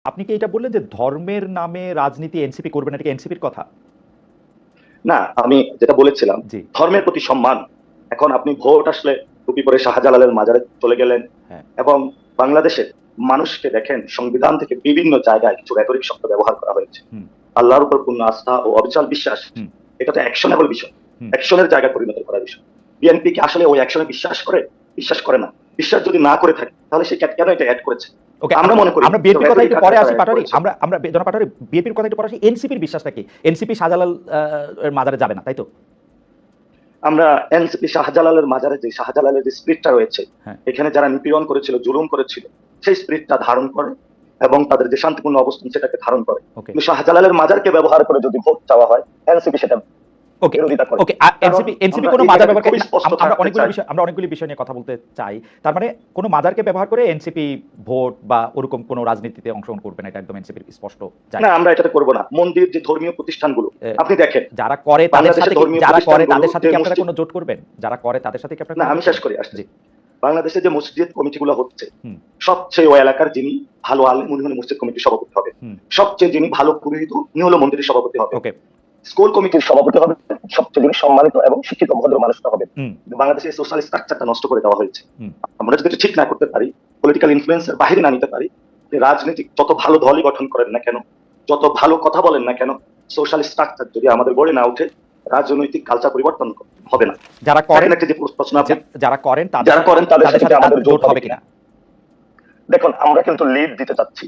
আপনি কি এটা বললেন যে ধর্মের নামে রাজনীতি এনসিপি করবে না, এটা কি এনসিপির কথা? না, আমি যেটা বলেছিলাম জি। ধর্মের প্রতি সম্মান। এখন আপনি ভোট আসলে টুপি পরে শাহজালালের মাজারে চলে গেলেন হ্যাঁ। এবং বাংলাদেশের মানুষকে দেখেন সংবিধান থেকে বিভিন্ন জায়গায় কিছু রেটরিক শব্দ ব্যবহার করা হয়েছে। হুম। আল্লাহর উপর পূর্ণ আস্থা ও অবিচল বিশ্বাস, হুম। এটা তো অ্যাকশনেবল বিষয়, হুম। অ্যাকশনের জায়গায় পরিণত করার বিষয়। বিএনপি কি আসলে ওই অ্যাকশনে বিশ্বাস করে? বিশ্বাস করে না। বিশ্বাস যদি না করে থাকে তাহলে সে কেন এটা অ্যাড করেছে? ওকে, আমরা মনে করি আমরা বিএনপির কথা একটু পরে আসি পাটোয়ারি। করেছে। আমরা জনাব পাটোয়ারি বিএনপির কথা একটু পরে আসি। এনসিপির বিশ্বাসটা কি? এনসিপি শাহজালাল এর মাজারে যাবে না, তাই তো? আমরা এনসিপি শাহজালালের মাজারে যে শাহজালালের যে স্পিরিটটা রয়েছে, হ্যাঁ। এখানে যারা নিপীড়ন করেছিল, জুলুম করেছিল, সেই স্পিরিটটা ধারণ করে এবং তাদের যে শান্তিপূর্ণ অবস্থান সেটাকে ধারণ করে। ওকে। কিন্তু শাহজালালের মাজারকে ব্যবহার করে যদি ভোট চাওয়া হয়, এনসিপি সেটা ওকে, বিরোধিতা করে। ওকে, কারণ এনসিপি আমরা কোন এই মাজার জায়গাতে ব্যবহার খুবই স্পষ্ট থাকতে চাই। আমরা অনেকগুলি বিষয় নিয়ে কথা বলতে চাই। তার মানে কোন মাজারকে ব্যবহার করে এনসিপি ভোট বা ওরকম কোন রাজনীতিতে অংশগ্রহণ করবে না, এটা একদম এনসিপির স্পষ্ট জায়গা। না, আমরা এটা করব না। মন্দির যে ধর্মীয় প্রতিষ্ঠানগুলো আপনি দেখেন, যারা করে তাদের সাথে কি আপনারা মসজিদ, কোনো জোট করবেন? যারা করে তাদের সাথে কি আপনারা? না, আমি শেষ করি আসছি। জি। বাংলাদেশে যে মসজিদ কমিটিগুলো হচ্ছে, হুম। সবচেয়ে ওই এলাকার যিনি ভালো আলেম উনি হলেন মসজিদ কমিটির সভাপতি হবে। সবচেয়ে যিনি ভালো পুরোহিত উনি হলো মন্দিরের সভাপতি হবে। ওকে। স্কুল কমিটির সভাপতি হবে সবচেয়ে যিনি সম্মানিত এবং শিক্ষিত ভদ্র মানুষটা হবে। বাংলাদেশে সোশ্যাল স্ট্রাকচারটা নষ্ট করে দেওয়া হয়েছে। আমরা যদি এটা ঠিক না করতে পারি, পলিটিক্যাল ইনফ্লুয়েন্সের বাইরে না নিতে পারি, যে রাজনীতিক যত ভালো দলই গঠন করেন না কেন, যত ভালো কথা বলেন না কেন, সোশ্যাল স্ট্রাকচার যদি আমাদের গড়ে না ওঠে, রাজনৈতিক কালচার পরিবর্তন হবে না। যারা করেন একটা যে প্রশ্ন আপনি যারা করেন তাদের সাথে আমাদের জোট হবে কিনা? দেখুন, আমরা কিন্তু লিড দিতে চাচ্ছি।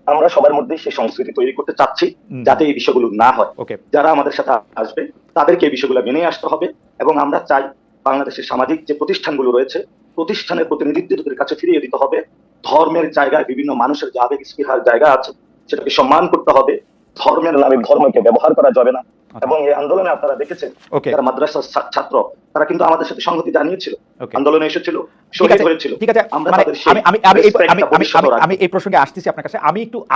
আমরা সবার মধ্যে সেই সংস্কৃতি তৈরি করতে চাচ্ছি যাতে এই বিষয়গুলো না হয়। যারা আমাদের সাথে আসবে তাদেরকে এই বিষয়গুলো মেনে আসতে হবে এবং আমরা চাই বাংলাদেশের সামাজিক যে প্রতিষ্ঠানগুলো রয়েছে, প্রতিষ্ঠানের প্রতিনিধিত্বের কাছে ফিরিয়ে দিতে হবে। ধর্মের জায়গায় বিভিন্ন মানুষের যে আবেগ স্পৃহার জায়গা আছে সেটাকে সম্মান করতে হবে। ধর্মের নামে ধর্মকে ব্যবহার করা যাবে না। এবং এই আন্দোলনে আপনারা দেখেছেন যারা মাদ্রাসার ছাত্র তারা কিন্তু আমাদের সাথে সংহতি জানিয়েছিল, আন্দোলনে এসেছিল, শহীদ হয়েছিল। ঠিক আছে, আমি এই প্রসঙ্গে আসতেছি আপনার কাছে।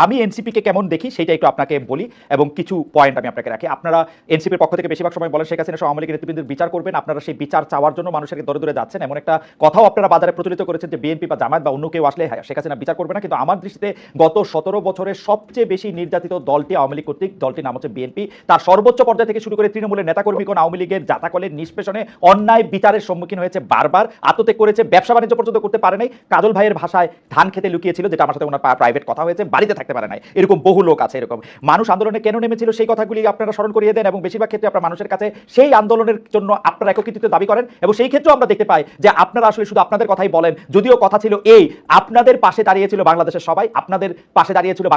আমি এনসিপি কে কেমন দেখি সেটা একটু আপনাকে বলি এবং কিছু পয়েন্ট আমি আপনাকে রাখি। আপনারা এনসিপির পক্ষ থেকে বেশিরভাগ সময় বলেন শেখ হাসিনা সহ আওয়ামী লীগের নেতৃবৃন্দের বিচার করবেন, আপনারা সেই বিচার চাওয়ার জন্য মানুষের দরে দরে যাচ্ছেন, এমন একটা কথাও আপনারা বাজারে প্রচলিত করেছেন যে বিএনপি বা জামায়াত বা অন্য কেউ আসলে শেখ হাসিনা বিচার করবে না। কিন্তু আমার দৃষ্টিতে গত 17 বছরের সবচেয়ে বেশি নির্যাতিত দলটি আওয়ামী লীগ কর্তৃক, দলটির নাম হচ্ছে বিএনপি। তার সর্বোচ্চ পর্যায় থেকে শুরু করে তৃণমূলের নেতাকর্মীগণ আওয়ামী লীগের জাতাকলের নিষ্পেষণে অন্যায় বিচারের সম্মুখীন হয়েছে, বারবার আত্মত্যাগ করেছে, ব্যবসা বাণিজ্য পর্যন্ত করতে পারে নাই। কাজল ভাইয়ের ভাষায় ধান খেতে লুকিয়েছিল, যেটা আমার সাথে ওনার প্রাইভেট কথা হয়েছে, বাড়িতে থাকতে পারে নাই। এরকম বহু লোক আছে। এরকম মানুষ আন্দোলনে কেন নেমেছিল সেই কথাগুলি আপনারা স্মরণ করিয়ে দেন এবং বেশিরভাগ ক্ষেত্রে আপনারা মানুষের কাছে সেই আন্দোলনের জন্য আপনারা একত্রিত দাবি করেন এবং সেই ক্ষেত্রেও আমরা দেখতে পাই যে আপনারা আসলে শুধু আপনাদের কথাই বলেন, যদিও কথা ছিল এই আপনাদের পাশে দাঁড়িয়েছিল বাংলাদেশের সবাই, আপনাদের পাশে দাঁড়িয়েছিল